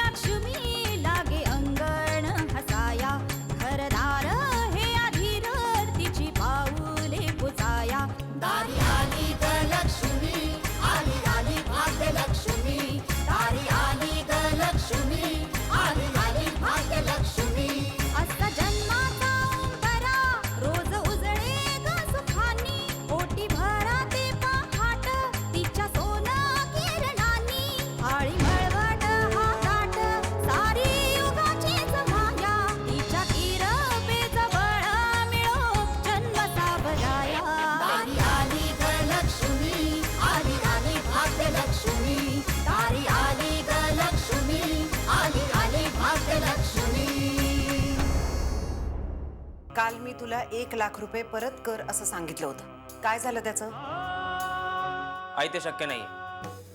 लक्ष्मी लागे अंगण हसाया घरदार हे आधीर तिची पाऊले पुसाया दारी आली ग लक्ष्मी आली आली भाग्यलक्ष्मी दारी आली ग लक्ष्मी आली आली भाग्यलक्ष्मी असा जन्माचा उंबरा रोज उजळे ग सुखानी ओटी भरा ते पहाट तिच्या सोना किरणांनी आळी मळवट हा ताट सारी युगाचीच माया तिच्या किरपेजवळ मिळो जन्म सावराया दारी आली ग लक्ष्मी आली आली भाग्यलक्ष्मी दारी आली ग लक्ष्मी आली आली भाग्यलक्ष्मी काल मी तुला 1,00,000 रुपये परत कर असं सांगितलं होतं. काय झालं त्याचं? आई ते शक्य नाही.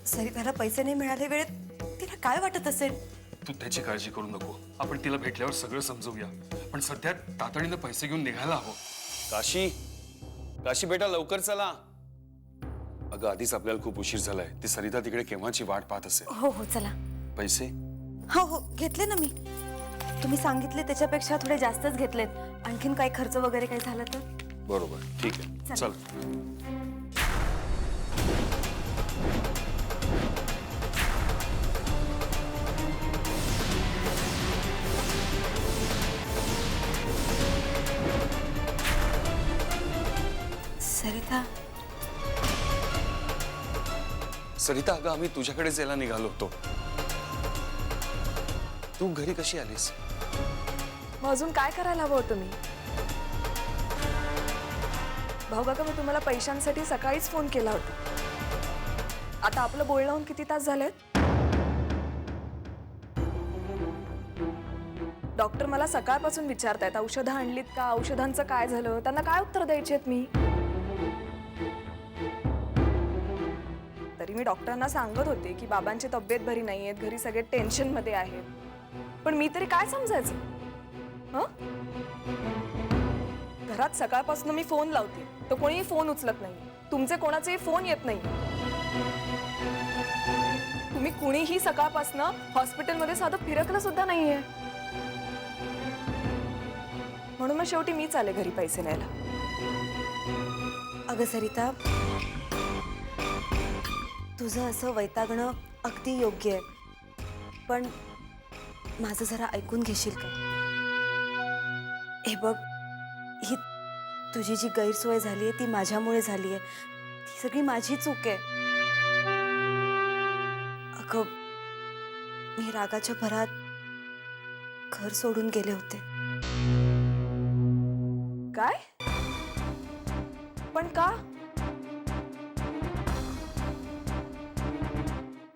सरिताला पैसे नाही मिळाले वेळेत तिला काय वाटत असेल? तू त्याची काळजी करू नको. आपण तिला भेटल्यावर सगळं समजूया. पण सध्या तातडीनं पैसे घेऊन निघायला हवं. काशी काशी बेटा लवकर चला. अगं आधीच आपल्याला खूप उशीर झालाय. ती सरिता तिकडे केव्हाची वाट पाहत असेल. हो हो चला. पैसे हो हो घेतले ना मी. तुम्ही सांगितले त्याच्यापेक्षा थोडे जास्तच घेतलेत. आणखीन काही खर्च वगैरे काही झालं तर? बरोबर ठीक आहे चल. सरिता सरिता अगं आम्ही तुझ्याकडेच यायला निघालो होतो. तू घरी कशी आलीस? मग अजून काय करायला हवं होतं मी? भाऊ काका मी तुम्हाला पैशांसाठी सकाळीच फोन केला होता. आता आपलं बोलणं होऊन किती तास झालेत? डॉक्टर मला सकाळपासून विचारतायत औषधं आणलीत का, औषधांचं काय झालं, त्यांना काय उत्तर द्यायचे आहेत मी? तरी मी डॉक्टरांना सांगत होते की बाबांची तब्येत बरी नाहीये, घरी सगळे टेन्शन मध्ये आहेत. पण मी तरी काय समजायचं? घरात सकाळपासून मी फोन लावते तर कोणीही फोन उचलत नाही. तुमचे कोणाचेही फोन येत नाही. तुम्ही कुणीही सकाळपासून हॉस्पिटलमध्ये साधं फिरकलं सुद्धा नाहीये. म्हणून मग शेवटी मीच आले घरी पैसे न्यायला. अगं सरिता तुझं असं वैतागणं अगदी योग्य आहे. पण माझं जरा ऐकून घेशील का? हे बघ ही तुझी जी गैरसोय झाली आहे ती माझ्यामुळे झाली आहे. ती सगळी माझी चूक आहे. अगं मी रागाच्या भरात घर सोडून गेले होते. काय? पण का?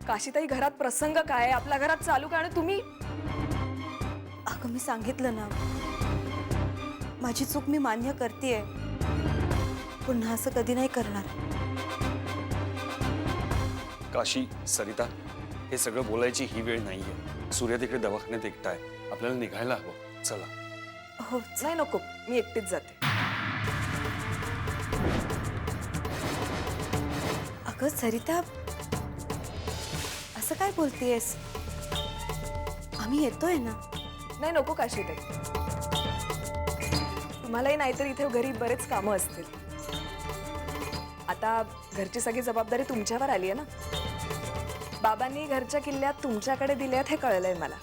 काशीताई घरात प्रसंग काय? आपल्या घरात चालू काय? आणि तुम्ही? अगं मी सांगितलं ना माझी चूक मी मान्य करतेय. पुन्हा असं कधी नाही करणार. काशी सरिता हे सगळं बोलायची ही वेळ नाहीये. सूर्य तिकडे दवाखान्यात एकटा आहे. आपल्याला निघायला हवं. चला. हो नाही नको मी एकटीच जाते. अगं सरिता असं काय बोलतेयस? आम्ही येतोय ना. नाही नको काशीताई. तुम्हालाही नाहीतर इथे घरी बरेच कामं असतील. आता घरची सगळी जबाबदारी तुमच्यावर आली आहे ना. बाबांनी घरच्या किल्ल्यात तुमच्याकडे दिल्यात हे कळलंय मला.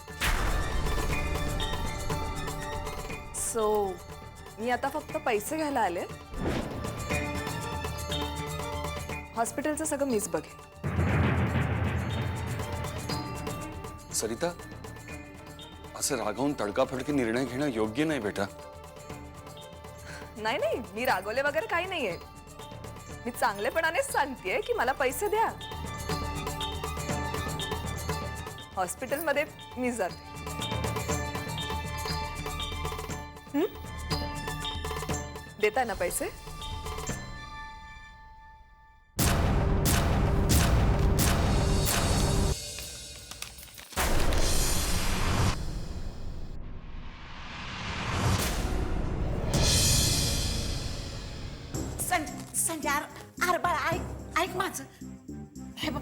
सो मी आता फक्त पैसे घ्यायला आले. हॉस्पिटलचं सगळं मीच बघेन. सरिता असं रागावून तडकाफडकी निर्णय घेणं योग्य नाही बेटा. नाही नाही मी रागवले वगैरे काही नाहीये. मी चांगलेपणानेच सांगतेय की मला पैसे द्या. हॉस्पिटलमध्ये मी जाते. देता ना पैसे? अरे बाळा ऐक ऐक माझं. हे बघ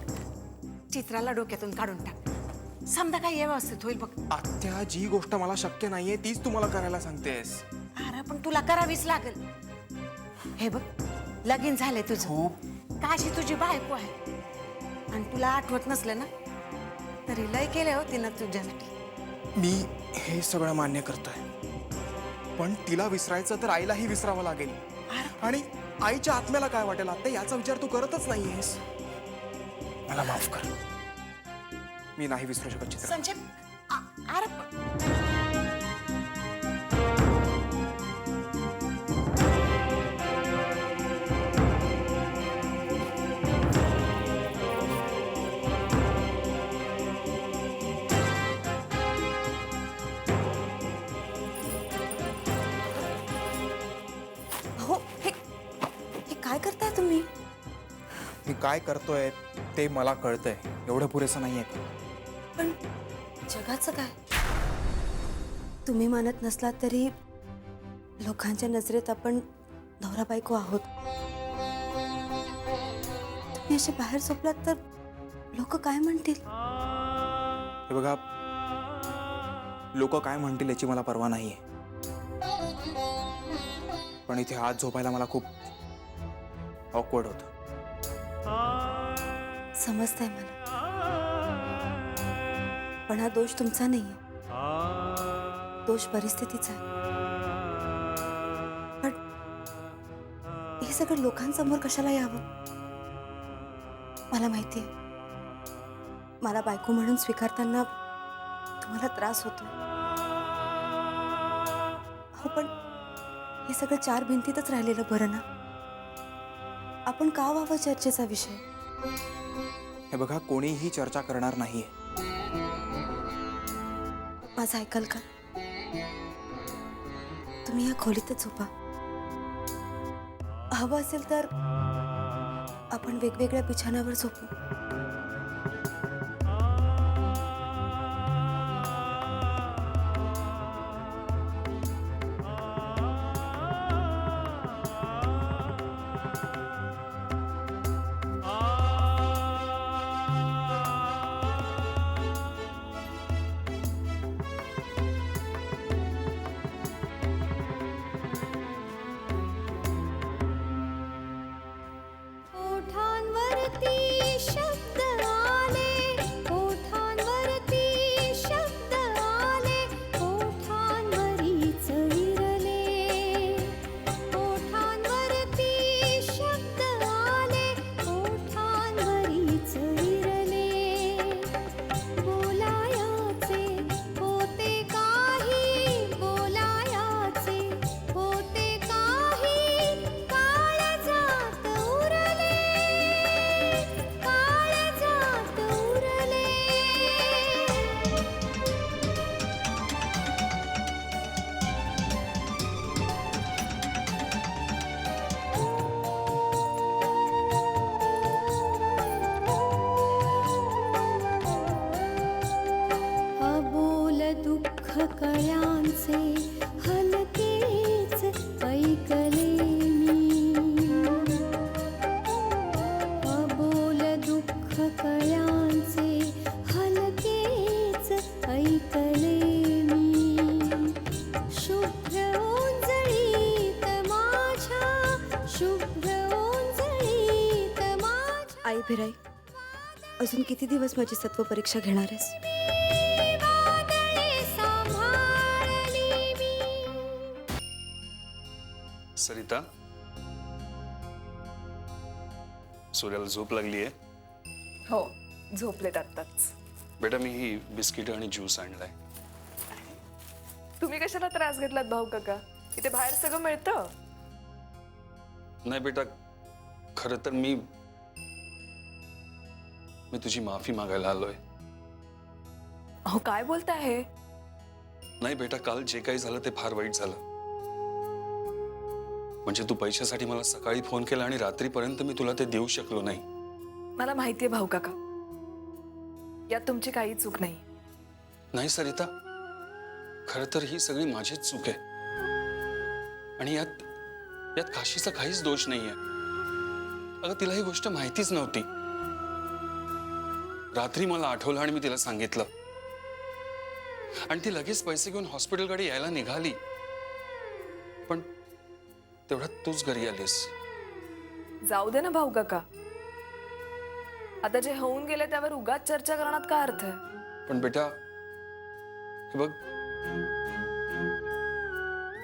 चित्राला डोक्यातून काढून टाक. समजा काय व्यवस्थित होईल बघ. आत्या, जी गोष्ट मला शक्य नाहीये तीच तुम्हाला करायला सांगतेस. अरे पण तुला करावीच लागेल. हे बघ, लगीन झालंय तुझं. काशी तुझी बायको आहे आणि तुला आठवत नसलं ना तरी लय केलं होती ना तुझ्यासाठी. मी हे सगळं मान्य करतोय, पण तिला विसरायचं तर आईलाही विसरावं लागेल. आणि आईच्या आत्म्याला काय वाटेल आता याचा विचार तू करतच नाहीयेस. मला माफ कर, मी नाही विसरू शकत चित्रा. संजय, अरे हो, हे काय करताय तुम्ही? मी काय करतोय ते मला कळतंय. एवढं पुरेसं नाहीये का? पण जगाचं काय? तुम्ही मानत नसलात तरी लोकांच्या नजरेत आपण नवरा बायको आहोत. तुम्ही असे बाहेर झोपलात तर लोक काय म्हणतील? हे बघा, लोक काय म्हणतील याची मला पर्वा नाहीये, पण इथे आज झोपायला मला खूप ऑकवर्ड होतं. समजतंय मला, पण हा दोष तुमचा नाहीये, दोष परिस्थितीचा आहे. पण हे सगळं लोकांसमोर कशाला यावं? मला माहितीये, मला बायको म्हणून स्वीकारताना तुम्हाला त्रास होतो. हो, पण हे सगळं चार भिंतीतच राहिलेलं बरं ना. आपण का व्हावं चर्चेचा विषय? हे बघा, कोणीही चर्चा करणार नाहीये. माझं ऐकाल का? तुम्ही या खोलीतच झोपा. हवं असेल तर आपण वेगवेगळ्या बिछाण्यावर झोपू. ओठांवरती शब्द आले, ओठांवरती शब्द आले, ओठांवरीच विरले. ओठांवरती शब्द आले, ओठांवरीच विरले. बोलायाचे होते काही, बोलायाचे होते काही, काळजात उरले, काळजात उरले. अबोल दुःख कळ्यांचे हलकेच ऐकले मी. अबोल दुःख कळ्यांचे हलकेच ऐकले मी. शुभ्र ओंजळीत माझ्या, शुभ्र ओंजळीत माझ्या. आई भिराई, अजून किती दिवस माझी सत्व परीक्षा घेणार आहेस? वादळे सांभाळली मी. सरिता, सूर्याला झोप लागली आहे. हो, झोपलेत आत्ताच. बेटा, मी ही बिस्किट आणि ज्यूस आणलाय. तुम्ही कशाला त्रास घेतलात भाऊ काका? इथे बाहेर सगळं मिळतं. नाही बेटा, खरं तर मी तुझी माफी मागायला आलोय. अहो, काय बोलताय हे? नाही बेटा, काल जे काही झालं ते फार वाईट झालं. म्हणजे तू पैशासाठी मला सकाळी फोन केला आणि रात्रीपर्यंत मी तुला ते देऊ शकलो नाही. मला माहितीये भाऊ काका, यात तुमची काही चूक नाही. नाही सरिता, खरं तर ही सगळी माझीच चूक आहे. आणि यात काशीचा काहीच दोष नाहीये. अगं, तिला ही गोष्ट माहितीच नव्हती. रात्री मला आठवलं आणि मी तिला सांगितलं. आणि ती लगेच पैसे घेऊन हॉस्पिटलकडे यायला निघाली. पण तेवढ्यात तूच घरी आलीस. जाऊ दे ना भाऊ काका, आता जे होऊन गेले त्यावर उगाच चर्चा करण्यात काय अर्थ आहे? पण बेटा हे बघ,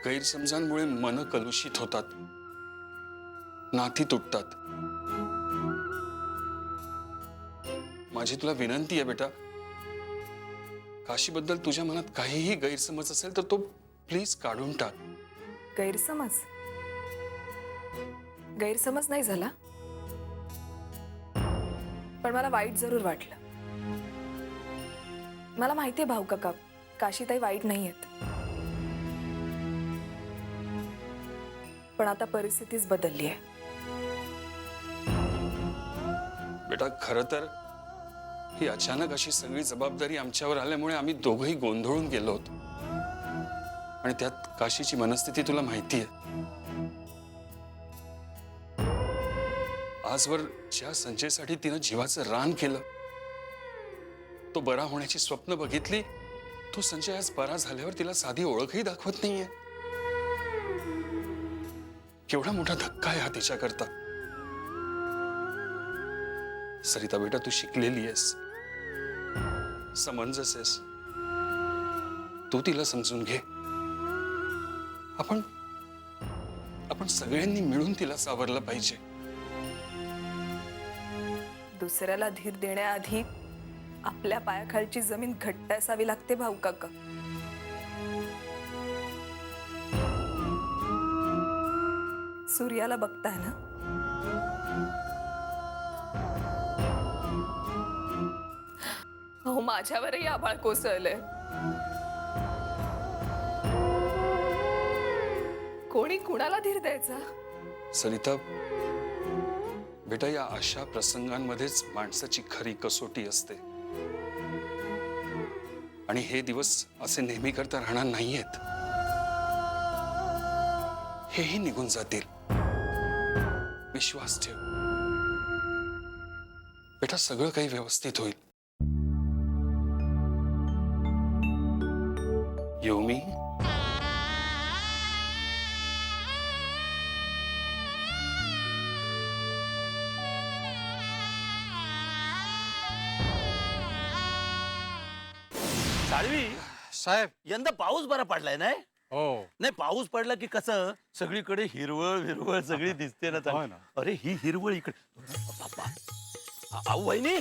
गैरसमजांमुळे मन कलुषित होतात, नाती तुटतात. माझी तुला विनंती आहे बेटा, काशीबद्दल तुझ्या मनात काहीही गैरसमज असेल तर तो प्लीज काढून टाक. गैरसमज गैरसमज नाही झाला, पण मला वाईट जरूर वाटलं. मला माहितीये भाऊ काका, काशीताई वाईट नाही आहेत, पण आता परिस्थितीच बदलली आहे. बेटा खरं तर ही अचानक अशी सगळी जबाबदारी आमच्यावर आल्यामुळे आम्ही दोघंही गोंधळून गेलो होतो. आणि त्यात काशीची मनस्थिती तुला माहिती आहे. आजवर ज्या संजयसाठी तिनं जीवाचं रान केलं, तो बरा होण्याची स्वप्न बघितली, तो संजय आज बरा झाल्यावर तिला साधी ओळखही दाखवत नाहीये. केवढा मोठा धक्का आहे हा तिच्याकरता. सरिता बेटा, तू शिकलेली आहेस, समंजस आहेस, तू तिला समजून घे. आपण सगळ्यांनी मिळून तिला सावरलं पाहिजे. दुसऱ्याला धीर देण्याआधी आपल्या पायाखालची जमीन घट्ट असावी लागते भाऊ काका. सूर्याला बघताय ना, अहो माझ्यावरही आभाळ कोसळलंय. कोणी कुणाला धीर द्यायचा? सरिता बेटा, या अशा प्रसंगांमध्येच माणसाची खरी कसोटी असते. आणि हे दिवस असे नेहमी करता राहणार नाहीयेत. हेही निघून जातील. विश्वास ठेव बेटा, सगळं काही व्यवस्थित होईल. येऊ मी? साळवी साहेब. यंदा पाऊस बरा पडलाय नाही? हो. नाही, पाऊस पडला की कसं सगळीकडे हिरवळ हिरवळ सगळी दिसते ना चांगली. अरे ही हिरवळ इकडे बाप्पा. अहो वहिनी,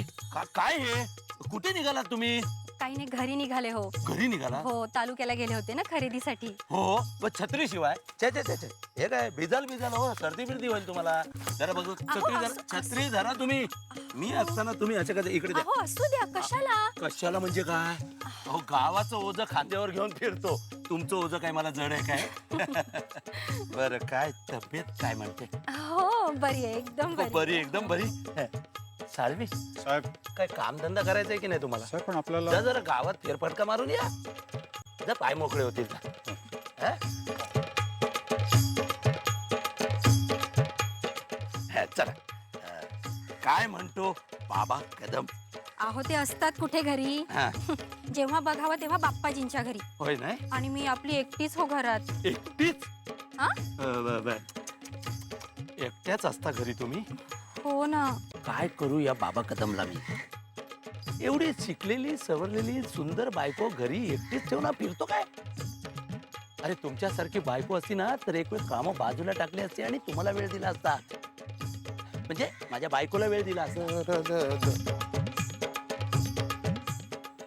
काय हे? कुठे निघालात तुम्ही? काही नाही, घरी निघाले. हो घरी निघाला? हो, तालुक्याला गेले होते ना खरेदीसाठी. हो, पण छत्री शिवाय छे छे छे छे. हे काय भिजाल हो, सर्दी बिर्दी होईल तुम्हाला. जरा बघू, छत्री धरा तुम्ही. मी असताना तुम्ही असं कसं इकडे द्या. अहो असू द्या, कशाला? कशाला म्हणजे काय? अहो गावाचं ओझं खांद्यावर घेऊन फिरतो. तुमचं ओझं काय मला जड आहे काय? बरं, काय तब्येत काय म्हणते? हो बरी आहे, एकदम बरी. बरी, एकदम बरी. साळवी साहेब. काय कामधंदा करायचा आहे की नाही तुम्हाला? साहेब पण आपल्याला जा जरा गावात फेरफटका मारून या, जा पाय मोकळे होतील. हा? हा, चला. काय म्हणतो बाबा कदम? अहो ते असतात कुठे घरी. हा. जेव्हा बघावं तेव्हा बाप्पाजींच्या घरी. होय नाही? आणि मी आपली एकटीच हो घरात. एकटीच? हा? एकट्याच असता घरी तुम्ही? हो ना. काय करू या बाबा कदमला मी? एवढी शिकलेली सवरलेली सुंदर बायको घरी एकटीच ठेवून फिरतो काय? अरे तुमच्यासारखी बायको असती ना तर एक वेळ कामं बाजूला टाकली असती आणि तुम्हाला वेळ दिला असता. म्हणजे माझ्या बायकोला वेळ दिला असता.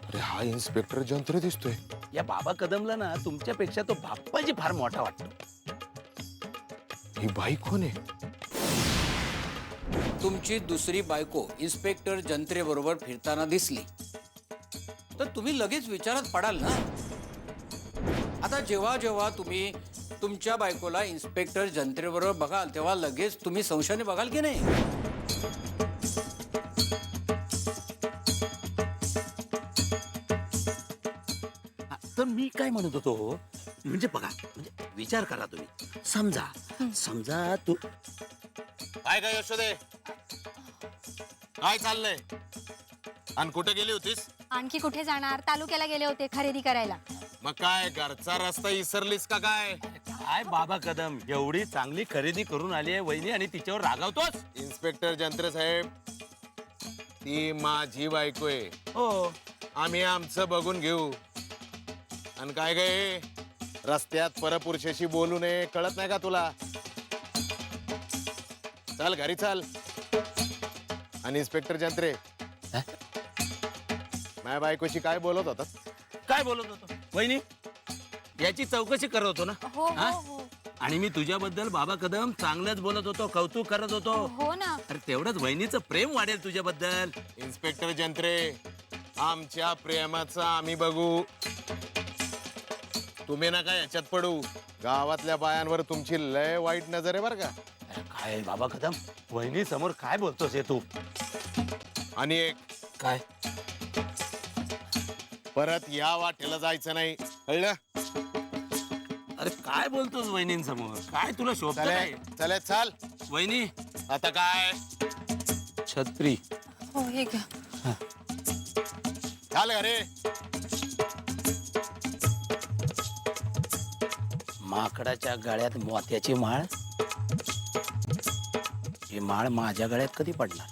अरे हा इन्स्पेक्टर जंत्र दिसतोय. या बाबा कदमला ना तुमच्यापेक्षा तो बाप्पाजी फार मोठा वाटतो. ही बाई कोण आहे? तुमची दुसरी बायको इन्स्पेक्टर जंत्रे बरोबर फिरताना दिसली तर तुम्ही लगेच विचारात पडाल ना. आता जेव्हा जेव्हा तुम्ही तुमच्या बायकोला इन्स्पेक्टर जंत्रे बरोबर बघाल तेव्हा लगेच तुम्ही संशयाने बघाल की नाही? तर मी काय म्हणत होतो, म्हणजे बघा, म्हणजे विचार करा तुम्ही. समजा तू काय काय यशोदे, काय चाललंय आणि कुठे गेली होतीस? आणखी कुठे जाणार? तालुक्याला गेले होते खरेदी करायला. मग काय घरचा रस्ता इसरलीस का काय? काय बाबा कदम, एवढी चांगली खरेदी करून आली आहे वहिनी आणि तिच्यावर रागावतोस? इन्स्पेक्टर जंत्रे साहेब, ती माझी बायको आहे. हो. आम्ही आमचं बघून घेऊ. आणि काय गे, रस्त्यात परपुरुषाशी बोलू नये, कळत नाही का तुला? चल घरी चल. आणि इन्स्पेक्टर जंत्रे, माझ्या बायकोशी काय बोलत होता? काय बोलत होतो वहिनी? याची चौकशी करत होतो ना. हो हा? हो हो आणि मी तुझ्याबद्दल बाबा कदम चांगलंच बोलत होतो, कौतुक करत होतो. हो ना. अरे तेवढंच वहिनीचं प्रेम वाढेल तुझ्याबद्दल. इन्स्पेक्टर जंत्रे, आमच्या प्रेमाचं आम्ही बघू. तुम्ही ना काय याच्यात पडू. गावातल्या बायांवर तुमची लय वाईट नजर आहे बर का. अरे काय बाबा कदम, वहिनी समोर काय बोलतोस हे तू? आणि एक, काय? परत या वाटेला जायचं नाही, कळलं? अरे काय बोलतोस वहिनींसमोर? काय तुला शोभत काय? चले चाल. वहिनी, आता काय? छत्री. हो हे घ्या. चाल घरे. माकडाच्या गळ्यात मोत्याची माळ. ही माळ माझ्या गळ्यात कधी पडणार?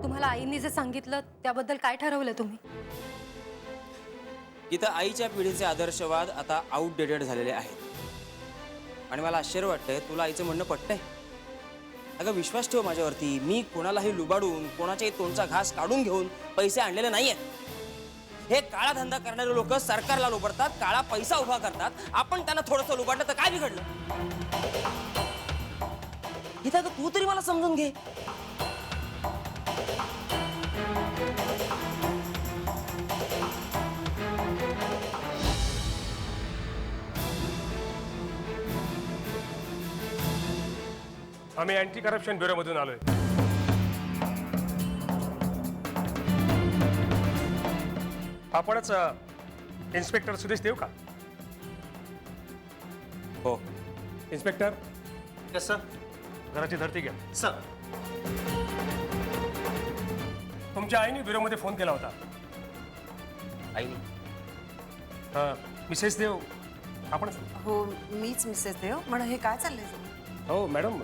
तुम्हाला आईने जे सांगितलं त्याबद्दल काय ठरवलं तुम्ही? इथं आईच्या पिढीचे आदर्शवाद आता आउटडेटेड झालेले आहेत. आणि मला आश्चर्य वाटतंय तुला आईचं म्हणणं पटतंय. अगं विश्वास ठेव माझ्यावरती. मी कोणालाही लुबाडून कोणाच्याही तोंडचा घास काढून घेऊन पैसे आणलेले नाहीयेत. हे काळा धंदा करणारे लोक सरकारला लुबाडतात, काळा पैसा उभा करतात. आपण त्यांना थोडंसं लुबाडलं तर काय बिघडलं? इथं अगं तू तरी मला समजून घे. आम्ही अँटी करप्शन ब्युरोमधून आलोय. आपणच इन्स्पेक्टर सुदेश देव का? हो. इन्स्पेक्टर. Yes sir. घराची धरती घ्या. सर. तुमच्या आईने ब्युरोमध्ये फोन केला होता. आईने? मिसेस देव आपण? हो मीच मिसेस देव. म्हणून हे काय चाललंय? हो मॅडम,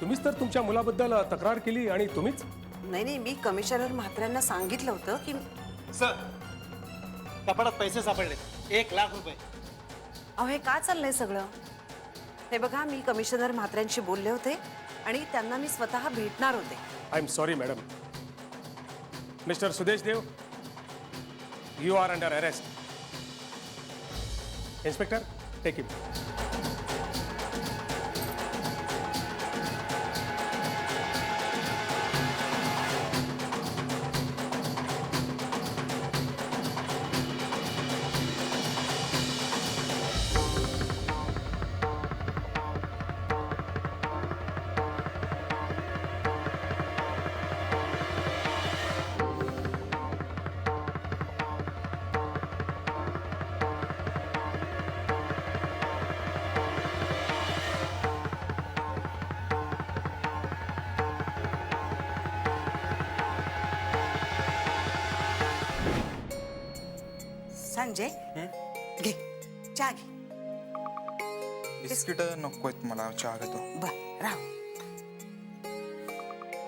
तुम्हीच तर तुमच्या मुलाबद्दल तक्रार केली आणि तुम्हीच? नाही नाही, मी कमिशनर म्हात्र्यांना सांगितलं होतं की सर कपाडात पैसे सापडले 1 लाख रुपये. अहो हे काय चाललंय सगळं? हे बघा, मी कमिशनर म्हात्र्यांशी बोलले होते आणि त्यांना मी स्वतः भेटणार होते. I am sorry madam. Mister Sudesh Dev, you are under arrest. Inspector, take him. Sanjay घे चहा घे. बिस्किट नको आहेत मला, चहा घेतो. बर राव.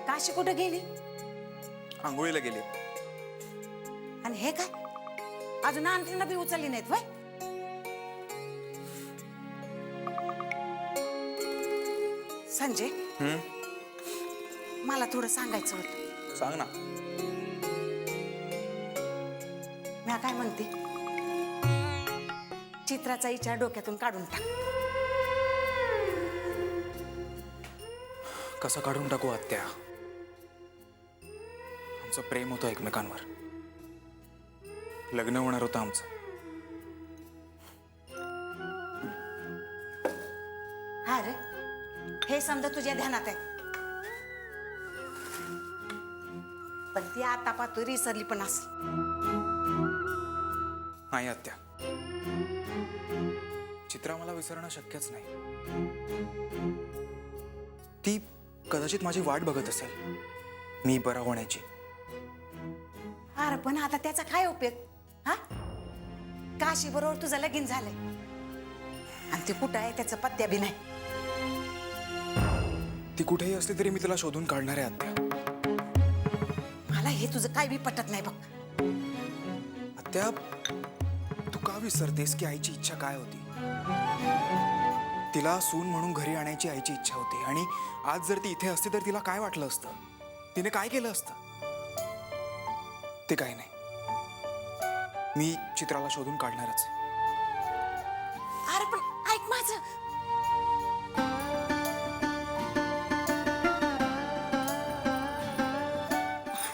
काशी कुठे गेली? आंघोळीला गेली. आणि हे काय अजून आणखीन बी उचलली नाहीत वय? संजय, मला थोडं सांगायचं होतं. सांग ना. मी काय म्हणते, चित्राचा विचार डोक्यातून काढून टाक. कसं काढून टाकू आत्या? आमचं प्रेम होतं एकमेकांवर. लग्न होणार होतं आमचं. हा रे, हे समजा तुझ्या ध्यानात आहे, पण ती आता पाहतो विसरली पण असेल. नाही आत्या, चित्रा मला विसरणं शक्यच नाही. ती कदाचित माझी वाट बघत असेल मी बरा होण्याची. अरे पण आता त्याचा काय उपयोग? हा, काशी बरोबर तुझं लगीन झालंय आणि ते कुठं आहे त्याचा पत्त्या बी नाही. ती कुठेही असली तरी मी तिला शोधून काढणार आहे आत्या. मला हे तुझं काय बी पटत नाही बघ. आत्या, तू का विसरतेस की आईची इच्छा काय होती? तिला सून म्हणून घरी आणायची आईची इच्छा होती. आणि आज जर ती इथे असती तर तिला काय वाटलं असतं? तिने काय केलं असतं? ते काय नाही, मी चित्राला शोधून काढणारच. अरे पण ऐक माझं.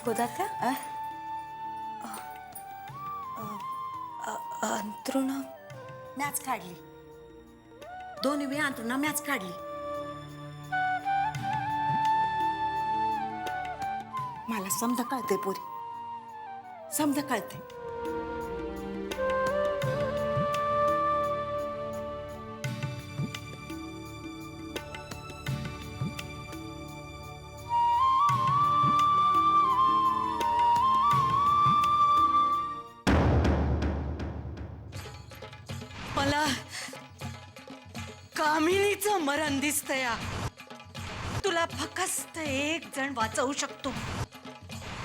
गोदात्या, अंथरुण मॅच काढली, दोन्ही बी अंतरून मॅच काढली. मला समजा कळते पोरी, समजा कळते. मला कामिनीचं मरण दिसतया. तुला फक्त एक जण वाचवू शकतो.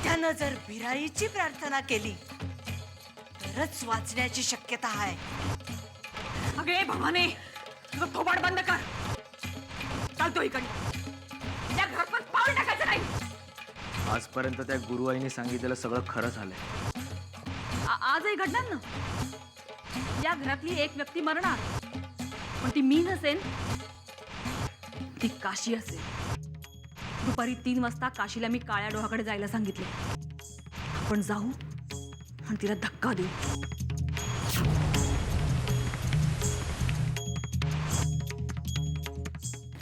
त्यानं जर बिराईची प्रार्थना केली तरच वाचण्याची शक्यता आहे. अगे भवाने, तुझं थोबाड बंद कर. चालतो इकडे. त्या घरात पण पाऊल टाकायचं नाही. आजपर्यंत त्या गुरुआईने सांगितलेलं सगळं खरं झालंय. आजही घडणार ना. या घरातली एक व्यक्ती मरणार, पण ती मी नसेन, ती काशी असेल. दुपारी 3 वाजता काशीला मी काळ्या डोहाकडे जायला सांगितले. आपण जाऊ आणि तिला धक्का देऊ.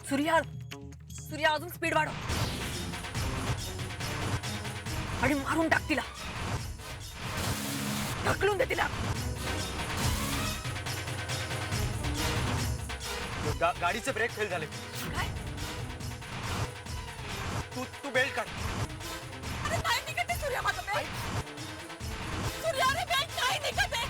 सूर्या अजून स्पीड वाढव आणि मारून टाक तिला. ढकलून दे तिला. गाडीचे ब्रेक फेल झाले. काय? तू बेल्ट काढ. अरे नाही निघत आहे सूर्या माझं बेल्ट. सूर्या, अरे बेल्ट नाही निघत आहे.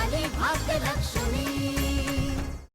आली भाग्यलक्ष्मी.